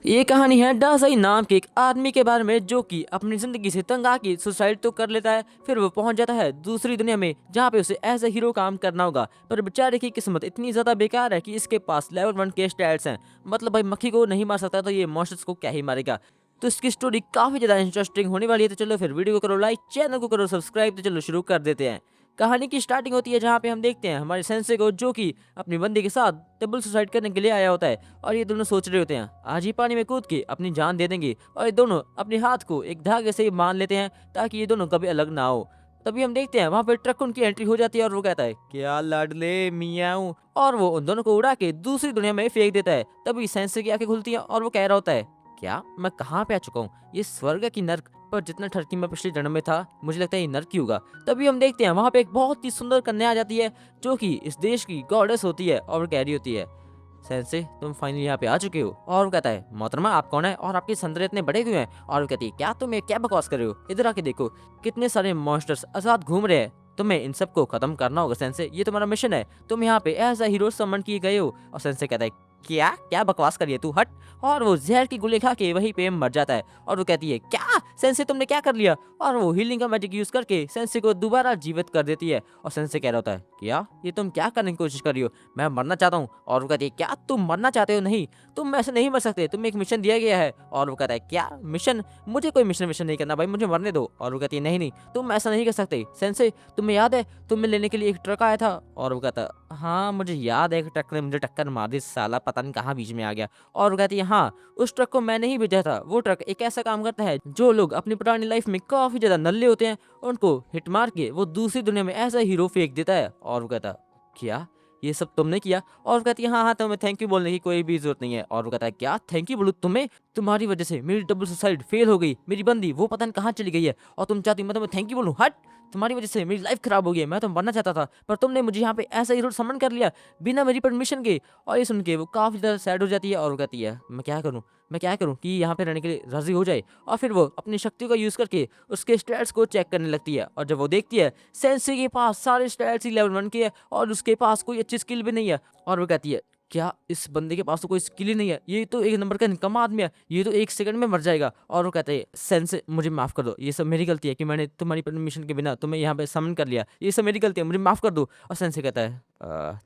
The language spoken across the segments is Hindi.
ये कहानी है डासाई नाम के एक आदमी के बारे में जो कि अपनी जिंदगी से तंग आके सुसाइड तो कर लेता है। फिर वो पहुंच जाता है दूसरी दुनिया में जहाँ पे उसे एज ए हीरो काम करना होगा। पर बेचारे की किस्मत इतनी ज्यादा बेकार है कि इसके पास लेवल 1 के स्टैट्स हैं। मतलब भाई मक्खी को नहीं मार सकता तो ये मॉन्स्टर्स को क्या ही मारेगा। तो इसकी स्टोरी काफी ज्यादा इंटरेस्टिंग होने वाली है। तो चलो फिर वीडियो को करो लाइक, चैनल को करो सब्सक्राइब। तो चलो शुरू कर देते हैं। कहानी की स्टार्टिंग होती है जहाँ पे हम देखते हैं हमारे सेंसे को जो कि अपनी बंदी के साथ डबल सुसाइड करने के लिए आया होता है। और ये दोनों सोच रहे होते हैं आज ही पानी में कूद के अपनी जान दे देंगे। और ये दोनों अपने हाथ को एक धागे से बांध लेते हैं ताकि ये दोनों कभी अलग ना हो। तभी हम देखते हैं वहाँ पे ट्रक उनकी एंट्री हो जाती है और वो कहता है क्या लाडले मियाऊं, और वो उन दोनों को उड़ा के दूसरी दुनिया में फेंक देता है। तभी सेंसे की आंखें खुलती हैं और वो कह रहा होता है क्या मैं कहाँ पे आ चुका हूँ, ये स्वर्ग है कि नर्क। पर जितना ठरकी मैं पिछले जन्म में था मुझे लगता है ये नर्क ही होगा। तभी हम देखते हैं वहाँ पे एक बहुत ही सुंदर कन्या आ जाती है जो कि इस देश की गॉडेस होती है और वो कह रही होती है सेंसे तुम फाइनली यहाँ पे आ चुके हो। और वो कहता है मोहतरमा आप कौन है और आपके संतरे इतने बड़े क्यों हैं। और वो कहती है क्या तुम ये क्या बकवास कर रहे हो, इधर आके देखो कितने सारे मॉन्स्टर्स आजाद घूम रहे हैं। तुम्हें इन सबको खत्म करना होगा सेंसे, ये तुम्हारा मिशन है। तुम यहाँ पे एज अ हीरो समन किए गए हो। और सेंसे कहता है क्या क्या बकवास करिए तू हट। और वो जहर की गोली खा के वहीं पे मर जाता है। और वो कहती है क्या सेंसे तुमने क्या कर लिया। और वो हीलिंग का मैजिक यूज करके सेंसे को दोबारा जीवित कर देती है। और सेंसे कह रहा होता है क्या ये तुम क्या करने की कोशिश कर रही हो, मैं मरना चाहता हूँ। और वो कहती है क्या तुम मरना चाहते हो, नहीं तुम ऐसे नहीं मर सकते, तुम्हें एक मिशन दिया गया है। और वो कहता है क्या मिशन, मुझे कोई मिशन मिशन नहीं करना भाई, मुझे मरने दो। और वो कहती है नहीं नहीं तुम ऐसा नहीं कर सकते सेंसे, तुम्हें याद है तुम्हें लेने के लिए एक ट्रक आया था। और वो कहता है हाँ मुझे याद है एक ट्रक ने मुझे टक्कर मार दी, साला पता नहीं कहाँ बीच में आ गया। और वो कहती है हाँ उस ट्रक को मैंने ही भेजा था। वो ट्रक एक ऐसा काम करता है जो लोग अपनी पुरानी लाइफ में काफी ज्यादा नल्ले होते हैं उनको हिट मार के वो दूसरी दुनिया में ऐसा हीरो फेंक देता है। और वो कहता क्या ये सब तुमने किया। और वो कहती है हाँ हाँ तुम्हें थैंक यू बोलने की कोई भी जरूरत नहीं है। और वो कहता है क्या थैंक यू बोलूं तुम्हें, तुम्हारी वजह से मेरी डबल सुसाइड फेल हो गई, मेरी बंदी वो पता नहीं कहाँ चली गई है और तुम चाहती मैं तुम्हें थैंक यू बोलूं, हट। तुम्हारी वजह से मेरी लाइफ खराब हो गई है, मैं तो मरना चाहता था पर तुमने मुझे यहाँ पे ऐसा हीरो समन कर लिया बिना मेरी परमिशन के। और ये सुन के वो काफी ज्यादा सैड हो जाती है और वो कहती है मैं क्या करूँ कि यहाँ पे रहने के लिए राजी हो जाए। और फिर वो अपनी शक्तियों का यूज करके उसके स्टैट्स को चेक करने लगती है। और जब वो देखती है सेंसी के पास सारे स्टैट्स ही लेवल 1 के है और उसके पास कोई अच्छी स्किल भी नहीं है। और वो कहती है क्या इस बंदे के पास तो कोई स्किल ही नहीं है, ये तो एक नंबर का निकम्मा आदमी है, ये तो एक सेकंड में मर जाएगा। और वो कहते हैं सेंस मुझे माफ कर दो, ये सब मेरी गलती है कि मैंने तुम्हारी परमिशन के बिना तुम्हें यहाँ पे समन कर लिया, ये सब मेरी गलती है, मुझे माफ कर दो। और सेंस कहता है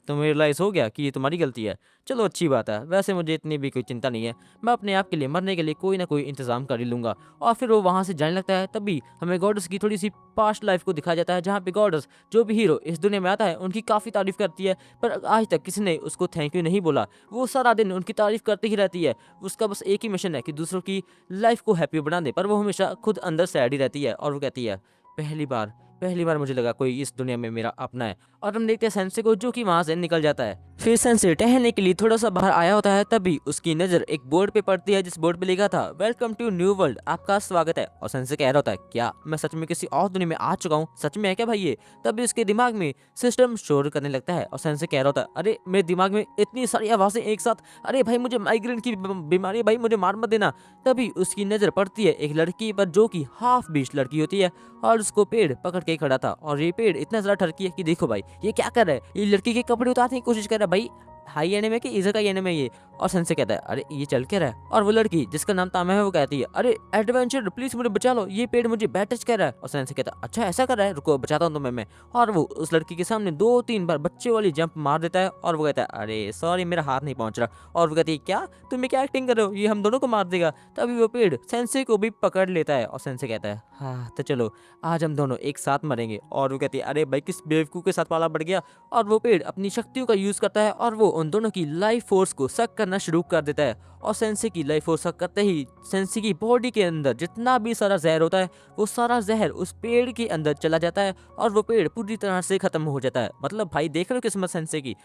तुम्हें रियलाइज हो गया कि ये तुम्हारी गलती है, चलो अच्छी बात है, वैसे मुझे इतनी भी कोई चिंता नहीं है, मैं अपने आप के लिए मरने के लिए कोई ना कोई इंतजाम कर ही लूंगा। और फिर वो वहां से जाने लगता है। तभी हमें गॉडेस की थोड़ी सी पास्ट लाइफ को दिखाया जाता है जहाँ पे गॉडेस जो भी हीरो इस दुनिया में आता है उनकी काफी तारीफ करती है पर आज तक किसी ने उसको थैंक यू नहीं बोला। वो सारा दिन उनकी तारीफ करती ही रहती है, उसका बस एक ही मिशन है कि दूसरों की लाइफ को हैप्पी बना दे, पर वो हमेशा खुद अंदर सैड ही रहती है। और वो कहती है पहली बार पहली बार मुझे लगा कोई इस दुनिया में मेरा अपना है। और हम देखते हैं सेंसे को जो कि वहां से निकल जाता है। फिर सेंसे टहलने के लिए थोड़ा सा बाहर आया होता है। तभी उसकी नजर एक बोर्ड पे पड़ती है जिस बोर्ड पे लिखा था वेलकम टू न्यू वर्ल्ड, आपका स्वागत है। और सेंसे कह रहा होता है क्या मैं सच में किसी और दुनिया में आ चुका हूँ, सच में है क्या भाई ये। तभी उसके दिमाग में सिस्टम शोर करने लगता है और सेंसे कह रहा होता है अरे मेरे दिमाग में इतनी सारी आवाजें एक साथ, अरे भाई मुझे माइग्रेन की बीमारी है भाई, मुझे मार मत देना। तभी उसकी नजर पड़ती है एक लड़की पर जो कि हाफ बीच लड़की होती है और उसको पेड़ पकड़ के खड़ा था। और ये पेड़ इतना ज्यादा ठरकी है कि देखो भाई ये क्या कर रहा है, ये लड़की के कपड़े उतारने की कोशिश कर रहा है भाई, हाई एनिमे के इज़र का एनिमे ये। और सेंसे कहता है अरे ये चल क्या रहा है। और वो लड़की जिसका नाम तामा है वो कहती है अरे एडवेंचर प्लीज मुझे बचा लो, ये पेड़ मुझे बैड टच कर रहा है। और सेंसे कहता है अच्छा ऐसा कर रहा है, रुको बचाता हूँ तुम्हें मैं। और वो उस लड़की के सामने 2-3 बार बच्चे वाली जंप मार देता है और वो कहता है अरे सॉरी मेरा हाथ नहीं पहुंच रहा। और वो कहती है क्या तुम्हें क्या एक्टिंग कर रहे हो, ये हम दोनों को मार देगा। तभी वो पेड़ सेंसे को भी पकड़ लेता है और सेंसे कहता है हाँ तो चलो आज हम दोनों एक साथ मरेंगे। और वो कहती है अरे भाई किस बेवकूफ के साथ पाला बढ़ गया। और वो पेड़ अपनी शक्तियों का यूज करता है और वो उन दोनों की लाइफ फोर्स को सक करना शुरू कर देता है। और सेंसी की लाइफ फोर्स सक करते ही सेंसी की बॉडी के अंदर जितना भी सारा जहर होता है वो सारा जहर उस पेड़ के अंदर चला जाता है और वो पेड़ पूरी तरह से खत्म हो जाता है। मतलब भाई देख रहे हो किस्मत सेंसे की।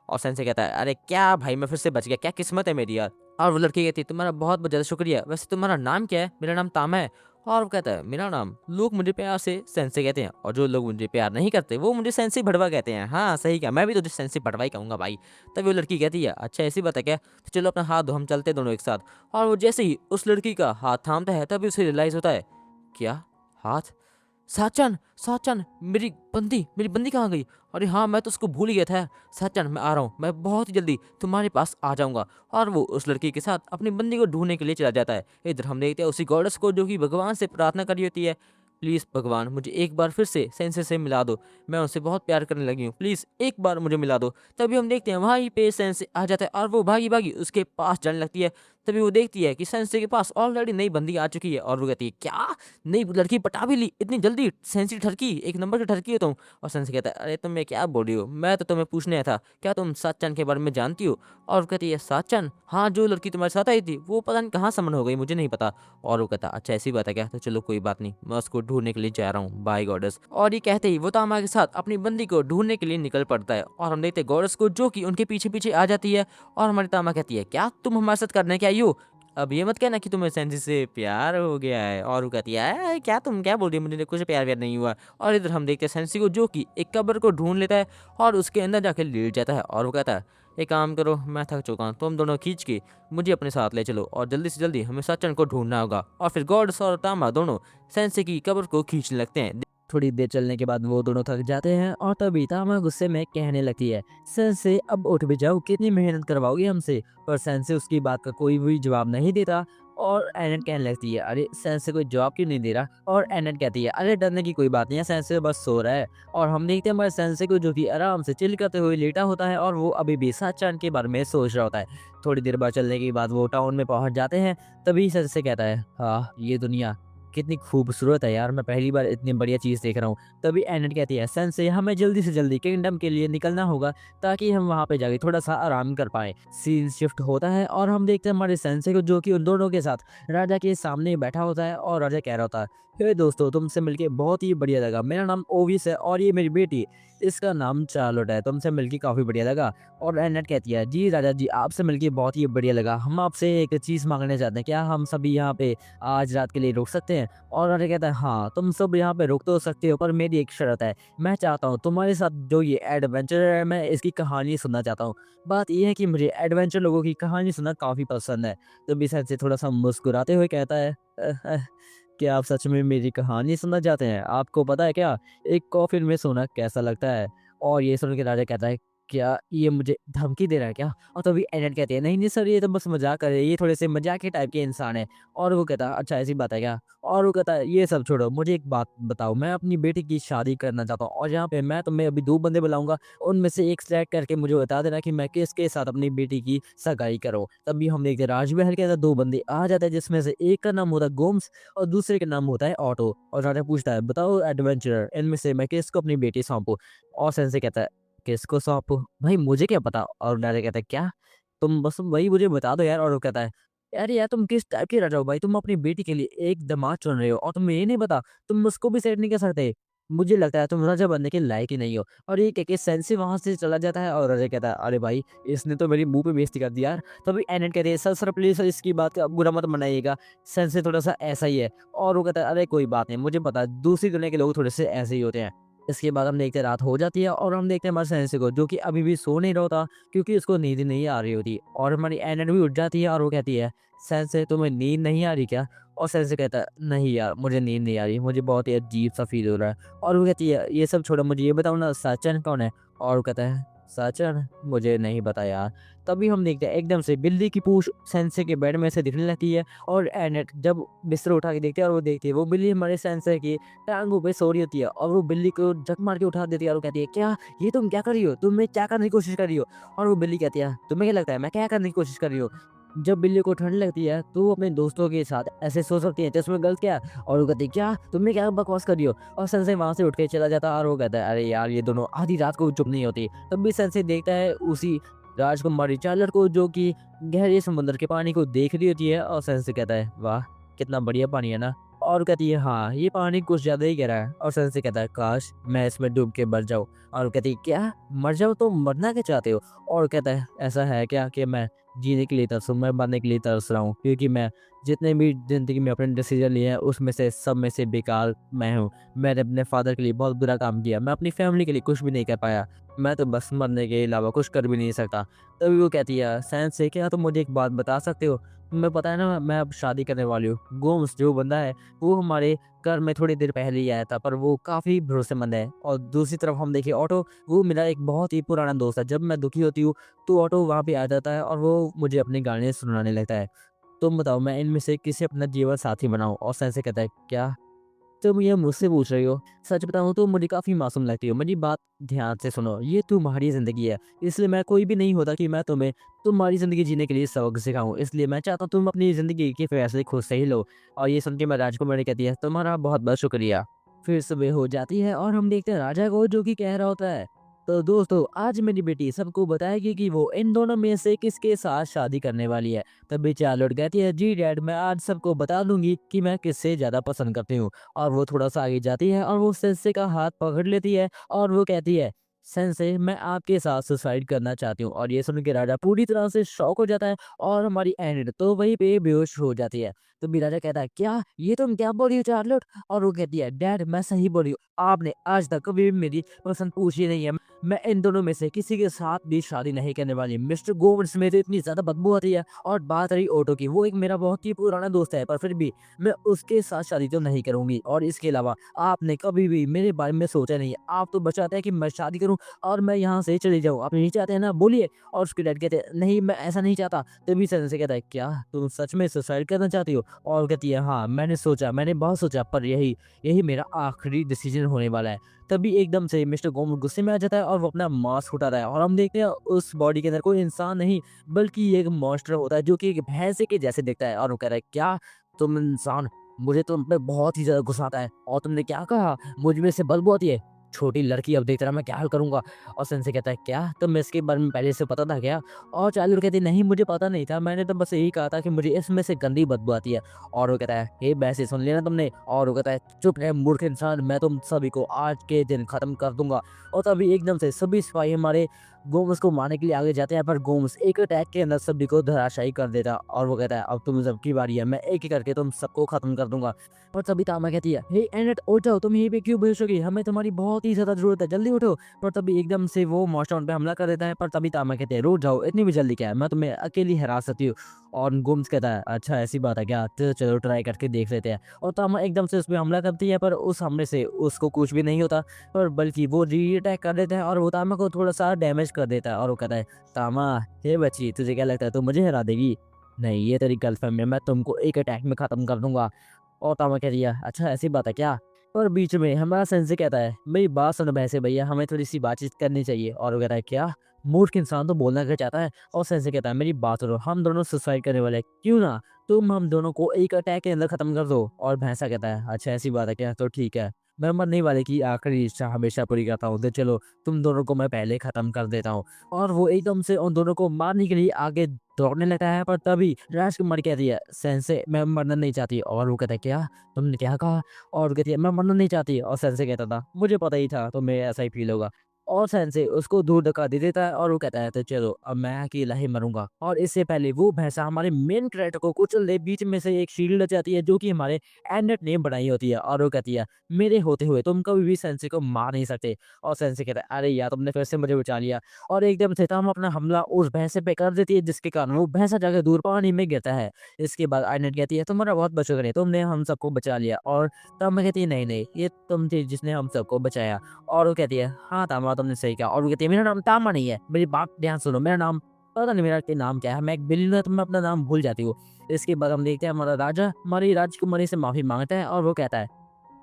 और सेंसे कहता है अरे क्या भाई मैं फिर से बच गया, क्या किस्मत है मेरी यार। और वो लड़की कहती है तुम्हारा बहुत बहुत ज्यादा शुक्रिया, वैसे तुम्हारा नाम क्या है। मेरा नाम तामा है। और वो कहता है मेरा नाम, लोग मुझे प्यार से सेंसे कहते हैं और जो लोग मुझे प्यार नहीं करते वो मुझे सेंसी भड़वा कहते हैं। हाँ सही कहा, मैं भी तुझे सेंसी भड़वा ही कहूंगा भाई। तभी वो लड़की कहती है अच्छा ऐसी बात है क्या, तो चलो अपना हाथ दो हम चलते दोनों एक साथ। और वो जैसे ही उस लड़की का हाथ थामता है तभी उसे रियलाइज होता है क्या हाथ साचन, साचन, मेरी बंदी कहाँ गई? अरे हाँ, मैं तो उसको भूल ही गया था। साचन, मैं आ रहा हूँ, मैं बहुत ही जल्दी तुम्हारे पास आ जाऊँगा। और वो उस लड़की के साथ अपनी बंदी को ढूँढने के लिए चला जाता है। इधर हम देखते हैं उसी गॉडेस को जो कि भगवान से प्रार्थना कर रही होती है, प्लीज़ भगवान मुझे एक बार फिर से सेंसे से मिला दो। मैं उससे बहुत प्यार करने लगी हूँ, प्लीज़ एक बार मुझे मिला दो। तभी हम देखते हैं वहीं पे सेंसे आ जाता है और वो भागी-भागी उसके पास जाने लगती है। तभी वो देखती है कि सेंसे के पास ऑलरेडी नई बंदी आ चुकी है और वो कहती है, क्या? नई लड़की पटा भी ली इतनी जल्दी? सेंसी ठरकी, एक नंबर की ठरकी हो तुम। और सेंसे कहता है, अरे तुम ये क्या बोल रही हो? मैं तो तुम्हें पूछने आया था, क्या तुम साचन के बारे में जानती हो? और वो कहती है, साचन? हाँ, जो लड़की तुम्हारे साथ आई थी वो पता नहीं कहाँ समन हो गई, मुझे नहीं पता। और वो कहता, अच्छा ऐसी बात है क्या? तो चलो कोई बात नहीं, मैं उसको ढूंढने के लिए जा रहा हूँ, बाय गॉडेस। और ये कहते ही वो तामा के साथ अपनी बंदी को ढूंढने के लिए निकल पड़ता है और हम देखते हैं गॉडेस को जो कि उनके पीछे पीछे आ जाती है। और हमारी तामा कहती है, क्या तुम हमारे साथ करने क्या आई हो? अब ये मत कहना कि तुम्हें सेंसी से प्यार हो गया है। और वो कहती है, क्या तुम क्या बोल रही हो? मुझे कुछ प्यार व्यार नहीं हुआ। और इधर हम देखते हैं सेंसी को जो कि एक कब्र को ढूंढ लेता है और उसके अंदर जाके लेट जाता है। और वो कहता है, एक काम करो, मैं थक चुका हूँ, तुम दोनों खींच के मुझे अपने साथ ले चलो और जल्दी से जल्दी हमें सचिन को ढूंढना होगा। और फिर गॉड्स और तामा दोनों सेंसी की कब्र को खींचने लगते हैं। थोड़ी देर चलने के बाद वो दोनों थक जाते हैं और तभी तामा गुस्से में कहने लगती है, सेंसे अब उठ भी जाओ, कितनी मेहनत करवाओगी हमसे? पर सेंसे उसकी बात का कोई भी जवाब नहीं देता। और एनट कहने लगती है, अरे सेंसे कोई जवाब क्यों नहीं दे रहा? और एनट कहती है, अरे डरने की कोई बात नहीं है, सेंसे बस सो रहा है। और हम देखते हैं हमारे सेंसे को जो कि आराम से चिल करते हुए लेटा होता है और वो अभी भी साचान के बारे में सोच रहा होता है। थोड़ी देर बाद चलने के बाद वो टाउन में पहुंच जाते हैं। तभी सेंसे कहता है, हाँ ये दुनिया कितनी खूबसूरत है यार, मैं पहली बार इतनी बढ़िया चीज़ देख रहा हूँ। तभी एनट कहती है, सेंसे हमें जल्दी से जल्दी किंगडम के लिए निकलना होगा ताकि हम वहाँ पे जाके थोड़ा-सा आराम कर पाएँ। सीन शिफ्ट होता है और हम देखते हैं हमारे सेंसे को जो कि उन दोनों के साथ राजा के सामने बैठा होता है और राजा कह रहा होता है, हे दोस्तों, तुमसे मिलके बहुत ही बढ़िया लगा। मेरा नाम ओविस है और ये मेरी बेटी, इसका नाम चार्लोट है। तुमसे मिलके काफ़ी बढ़िया लगा। और एनट कहती है, जी राजा जी, आपसे मिलके बहुत ही बढ़िया लगा। हम आपसे एक चीज़ माँगना चाहते हैं, क्या हम सभी यहाँ पे आज रात के लिए रुक सकते हैं? और राजा कहता है, हाँ तुम सब यहाँ पे रुक तो सकते हो, पर मेरी एक शर्त है। मैं चाहता हूँ तुम्हारे साथ जो ये एडवेंचर है, मैं इसकी कहानी सुनना चाहता हूँ। बात ये है कि मुझे एडवेंचर लोगों की कहानी सुनना काफ़ी पसंद है। तो बिसेंट से थोड़ा सा मुस्कुराते हुए कहता है, क्या आप सच में मेरी कहानी सुनना चाहते हैं? आपको पता है क्या, एक कॉफिन में सोना कैसा लगता है? और ये सुन के राजा कहता है, क्या ये मुझे धमकी दे रहा है क्या? और तभी एनट कहती है, नहीं नहीं सर, ये तो बस मजाक कर रहे हैं, ये थोड़े से मजाक टाइप के इंसान है। और वो कहता है, अच्छा ऐसी बात है क्या? और वो कहता है, ये सब छोड़ो, मुझे एक बात बताओ, मैं अपनी बेटी की शादी करना चाहता हूँ और यहाँ पे मैं तुम्हें अभी 2 बंदे बुलाऊँगा, उनमें से एक सेलेक्ट करके मुझे बता देना कि मैं किसके साथ अपनी बेटी की सगाई करूँ। तभी हम देखते हैं राजमहल के अंदर 2 बंदे आ जाते हैं, जिसमें से एक का नाम होता है गोम्स और दूसरे का नाम होता है ऑटो। और राजा पूछता है, बताओ एडवेंचरर, इनमें से मैं किसको अपनी बेटी सौंपूँ? और सेंसे कहता है, किसको सौंपूँ? भाई मुझे क्या पता? और राजा कहता है, क्या? तुम बस वही मुझे बता दो यार। और वो कहता है, अरे यार तुम किस टाइप के राजा हो भाई? तुम अपनी बेटी के लिए एक दामाद चुन रहे हो और तुम्हें ये नहीं पता, तुम उसको भी सेट नहीं कर सकते। मुझे लगता है तुम राजा बनने के लायक ही नहीं हो। और ये कह के सेंसी वहाँ से चला जाता है और राजा कहता है, अरे भाई इसने तो मेरी मुँह पे बेइज्जती कर दी यार। तभी एनट कहते हैं, सर प्लीज़ सर, इसकी बात का बुरा मत मनाइएगा। सेंसी थोड़ा-सा ऐसा ही है। और वो कहता है, अरे कोई बात नहीं, मुझे पता है दूसरी दुनिया के लोग थोड़े से ऐसे ही होते हैं। इसके बाद हम देखते हैं रात हो जाती है और हम देखते हैं हमारे सेंसी को जो कि अभी भी सो नहीं रहा होता, क्योंकि उसको नींद ही नहीं आ रही होती। और हमारी एनट भी उठ जाती है और वो कहती है, सेंसे तुम्हें नींद नहीं आ रही क्या? और सेंसे कहता है, नहीं यार मुझे नींद नहीं आ रही, मुझे बहुत ही अजीब सा फील हो रहा है। और वो कहती है, ये सब छोड़ो, मुझे ये बताओ ना, साचन कौन है? और वो कहता है, साचन मुझे नहीं पता यार। तभी हम देखते हैं एकदम से बिल्ली की पूंछ सेंसे के बेड में से दिखने लगती है और एनट जब बिस्तर उठा के देखते हैं और वो देखती है वो बिल्ली हमारे सेंसे की टांगों पे सो रही होती है और वो बिल्ली को झक मार के उठा देती है और वो कहती है, क्या ये तुम क्या कर रही हो? तुम क्या करने की कोशिश कर रही हो? और वो बिल्ली कहती है, तुम्हें क्या लगता है मैं क्या करने की कोशिश कर रही हूँ? जब बिल्ली को ठंड लगती है तो वो अपने दोस्तों के साथ ऐसे सो सकती है, तो इसमें गलत क्या है? और वो कहती है, क्या तुमने क्या बकवास कर रही हो? और सेंसे वहां से उठ के चला जाता है और वो कहता है, अरे यार ये दोनों आधी रात को चुप नहीं होती। तब भी सेंसे देखता है उसी राजकुमारी चार्लर को जो कि गहरे समुद्र के पानी को देख रही होती है। और सेंसे कहता है, वाह कितना बढ़िया पानी है ना? और कहती है, हाँ ये पानी कुछ ज्यादा ही गहरा है। और सेंसे कहता है, काश मैं इसमें डूब के मर जाऊं। और वो कहती है, क्या मर जाओ? तो मरना क्या चाहते हो? और कहता है, ऐसा है क्या कि मैं जीने के लिए तरसूं, मैं मरने के लिए तरस रहा हूँ, क्योंकि मैं जितने भी ज़िंदगी में अपने डिसीजन लिए हैं उसमें से सब में से बेकार मैं हूँ। मैंने अपने फादर के लिए बहुत बुरा काम किया, मैं अपनी फैमिली के लिए कुछ भी नहीं कर पाया, मैं तो बस मरने के अलावा कुछ कर भी नहीं सकता। तभी वो कहती है, "सेंस से क्या तुम मुझे एक बात बता सकते हो? तुम्हें पता है ना मैं अब शादी करने वाली हूँ। गोम्स जो बंदा है वो हमारे घर में थोड़ी देर पहले ही आया था, पर वो काफ़ी भरोसेमंद है। और दूसरी तरफ हम देखें ऑटो, वो मेरा एक बहुत ही पुराना दोस्त है। जब मैं दुखी होती हूँ तो ऑटो वहाँ पे आ जाता है और वो मुझे अपने गाने सुनाने लगता है। तुम बताओ मैं इनमें से किसे अपना जीवन साथी बनाऊँ?" और सेंसे कहता है, "क्या तुम ये मुझसे पूछ रही हो? सच बताऊँ तो मुझे काफ़ी मासूम लगती हो। मेरी बात ध्यान से सुनो, ये तुम्हारी ज़िंदगी है, इसलिए मैं कोई भी नहीं होता कि मैं तुम्हें तुम्हारी ज़िंदगी जीने के लिए सबक सिखाऊँ। इसलिए मैं चाहता हूँ तुम अपनी ज़िंदगी के फैसले खुद से ही लो।" और ये सुन के मैं राजकुमारी कहती है, "तुम्हारा बहुत-बहुत शुक्रिया।" फिर सुबह हो जाती है और हम देखते हैं राजा को जो कि कह रहा होता है, "तो दोस्तों आज मेरी बेटी सबको बताएगी कि वो इन दोनों में से किसके साथ शादी करने वाली है।" तभी चार्लोट कहती है, "जी डैड, मैं आज सबको बता दूँगी कि मैं किससे ज़्यादा पसंद करती हूँ।" और वो थोड़ा-सा आगे जाती है और वो सेंसे का हाथ पकड़ लेती है और वो कहती है, "सेंसे मैं आपके साथ सुसाइड करना चाहती हूँ।" और ये सुन के राजा पूरी तरह से शॉक हो जाता है और हमारी एनिड तो वहीं पे बेहोश हो जाती है। तो भी राजा कहता है, "क्या? ये तुम क्या बोल रही हो चार्लोट?" और वो कहती है, "डैड मैं सही बोल रही हूँ। आपने आज तक कभी भी मेरी पसंद पूछी नहीं है। मैं इन दोनों में से किसी के साथ भी शादी नहीं करने वाली। मिस्टर गोवंस में तो इतनी ज़्यादा बदबू आती है और बात रही ऑटो की, वो एक मेरा बहुत ही पुराना दोस्त है, पर फिर भी मैं उसके साथ शादी तो नहीं करूँगी। और इसके अलावा आपने कभी भी मेरे बारे में सोचा नहीं है। आप तो बस चाहते हैं कि मैं शादी करूँ और मैं यहाँ से चली जाऊँ। आप नहीं चाहते हैं ना? बोलिए।" और उसके डैड कहते हैं, "नहीं, मैं ऐसा नहीं चाहता।" तभी सेंसे कहता है, "क्या? तुम सच में सुसाइड करना चाहती हो?" और कहती है, "हाँ, मैंने सोचा, मैंने बहुत सोचा, पर यही यही मेरा आखिरी डिसीजन होने वाला है।" तभी एकदम से मिस्टर गोम गुस्से में आ जाता है और वो अपना मास्क उठाता है और हम देखते हैं उस बॉडी के अंदर कोई इंसान नहीं बल्कि ये एक मॉन्स्टर होता है जो कि एक भैंसे के जैसे दिखता है। और वो कह रहा है, "क्या तुम इंसान, मुझे तुम पे बहुत ही ज्यादा गुस्सा आता है और तुमने क्या कहा मुझ में से बदबू आती है, छोटी लड़की, अब देख रहा मैं क्या हाल करूंगा।" और सेंसे कहता है, "क्या तुम्हें इसके बारे में पहले से पता था क्या?" और चार्ली कहती है, "नहीं, मुझे पता नहीं था, मैंने तो बस यही कहा था कि मुझे इसमें से गंदी बदबू आती है।" और वो कहता है, "हे वैसे सुन लिया ना तुमने?" और वो कहता है, "चुप रहे मूर्ख इंसान, मैं तुम सभी को आज के दिन खत्म कर दूंगा।" और तभी एकदम से सभी सिपाही हमारे गोम्स को मारने के लिए आगे जाते हैं, पर गोम्स एक अटैक के अंदर सभी को धराशायी कर देता है। और वो कहता है, "अब तुम सबकी बारी है, मैं एक-एक करके तुम सबको खत्म कर दूंगा।" और तभी तामा कहती है, "हे एनेट, उठ जाओ, तुम यहीं पे क्यों बेहोश हो गई? हमें तुम्हारी बहुत ही ज्यादा जरूरत है, जल्दी उठो।" पर तभी एकदम से वो मॉन्स्टर उन पे हमला कर देता है। पर तभी तामा कहते हैं, "रुक जाओ, इतनी भी जल्दी क्या है, मैं तुम्हें अकेली हरा सकती हूँ।" और गोम्स कहता है, "अच्छा ऐसी बात है क्या? तो चलो ट्राई करके देख लेते हैं।" और तामा एकदम से उस पे हमला करती है, पर उस हमले से उसको कुछ भी नहीं होता, और बल्कि वो री-अटैक कर देता है और वो तामा को थोड़ा-सा डैमेज कर देता है। और वो कहता है, "तामा, हे बच्ची, तुझे क्या लगता है तू मुझे हरा देगी? नहीं, ये तेरी गलतफ़हमी है, मैं तुमको एक अटैक में खत्म कर दूँगा।" और तामा कह दिया, "अच्छा ऐसी बात है क्या?" और बीच में हमारा सेंसे कहता है, "मेरी बात सुनो भैंसे भैया, हमें थोड़ी-सी बातचीत करनी चाहिए।" और वो कहता है, "क्या? मूर्ख इंसान तो बोलना क्या चाहता है?" और सेंसे कहता है, "मेरी बात सुनो, हम दोनों सुसाइड करने वाले हैं, क्यों ना तुम हम दोनों को एक अटैक के अंदर खत्म कर दो?" और भैंसा कहता है, "अच्छा ऐसी बात है क्या? तो ठीक है, मैं मरने वाले की आखिरी इच्छा हमेशा पूरी करता हूँ, तो चलो तुम दोनों को मैं पहले खत्म कर देता हूँ।" और वो एकदम से उन दोनों को मारने के लिए आगे दौड़ने लगता है, पर तभी राजकुमारी कहती है, "सेंसे मैं मरना नहीं चाहती।" और वो कहता है, "क्या? तुमने क्या कहा?" और वो कहती है, "मैं मरना नहीं चाहती।" और सेंसे कहता था, "मुझे पता ही था तुम्हें ऐसा ही फील होगा।" और सेंसे उसको दूर धक्का दे देता है और वो कहता है, "तो चलो अब मैं अकेला ही मरूंगा।" और इससे पहले वो भैंसा हमारे मेन कैरेक्टर को कुचल दे, बीच में से एक शील्ड जाती है जो कि हमारे एंडेड ने बनाई होती है। और वो कहती है, "मेरे होते हुए तुम कभी भी सेंसे को मार नहीं सकते।" और सेंसे कहता है, "अरे यार, तुमने फिर से मुझे बचा लिया।" और एकदम से तम अपना हमला उस भैंसे पे कर देती है, जिसके कारण वो भैंसा जाकर दूर पानी में गिरता है। इसके बाद आयनेट कहती है, "तुम्हारा बहुत बहुत शुक्रिया, तुमने हम सबको बचा लिया।" और तामा कहती है, "नहीं नहीं, ये तुम थी जिसने हम सबको बचाया।" और वो कहती है, "हाँ तामा, तुमने सही कहा।" और वो कहती है, "मेरा नाम तामा नहीं है, मेरी बात ध्यान सुनो, मेरा नाम पता नहीं, मेरा के नाम क्या है, मैं एक बिल्ली, तो मैं अपना नाम भूल जाती हूँ।" इसके बाद हम देखते हैं हमारा राजा हमारी राजकुमारी से माफी मांगता है और वो कहता है,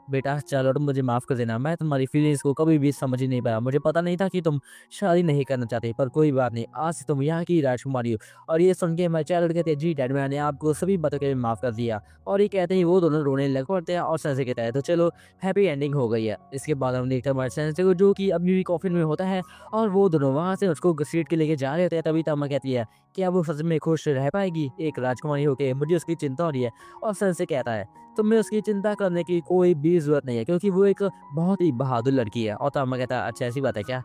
"बेटा चलो तुम मुझे माफ़ कर देना, मैं तुम्हारी फीलिंग्स को कभी भी समझ ही नहीं पाया। मुझे पता नहीं था कि तुम शादी नहीं करना चाहते, पर कोई बात नहीं, आज से तुम यहाँ की राजकुमारी हो।" और ये सुन के हमारे चाइल्ड कहते हैं, "जी डैड, मैंने आपको सभी बातों के लिए माफ़ कर दिया।" और ये कहते ही वो दोनों रोने लग पड़ते हैं और सेंसे कहता है, "तो चलो हैप्पी एंडिंग हो गई है।" इसके बाद हम देखते हैं हमारे सेंसे को जो कि अभी भी कॉफ़िन में होता है और वो दोनों वहाँ से उसको घसीट के लेके जा रहे होते हैं। तभी तम्मा कहती है, "क्या वो सच में खुश रह पाएगी एक राजकुमारी होके? मुझे उसकी चिंता हो रही है।" और सेंसे कहता है, "तुम्हें उसकी चिंता करने की कोई भी ज़रूरत नहीं है, क्योंकि वो एक बहुत ही बहादुर लड़की है।" और तम्मा कहता है, "अच्छा ऐसी बात है क्या?"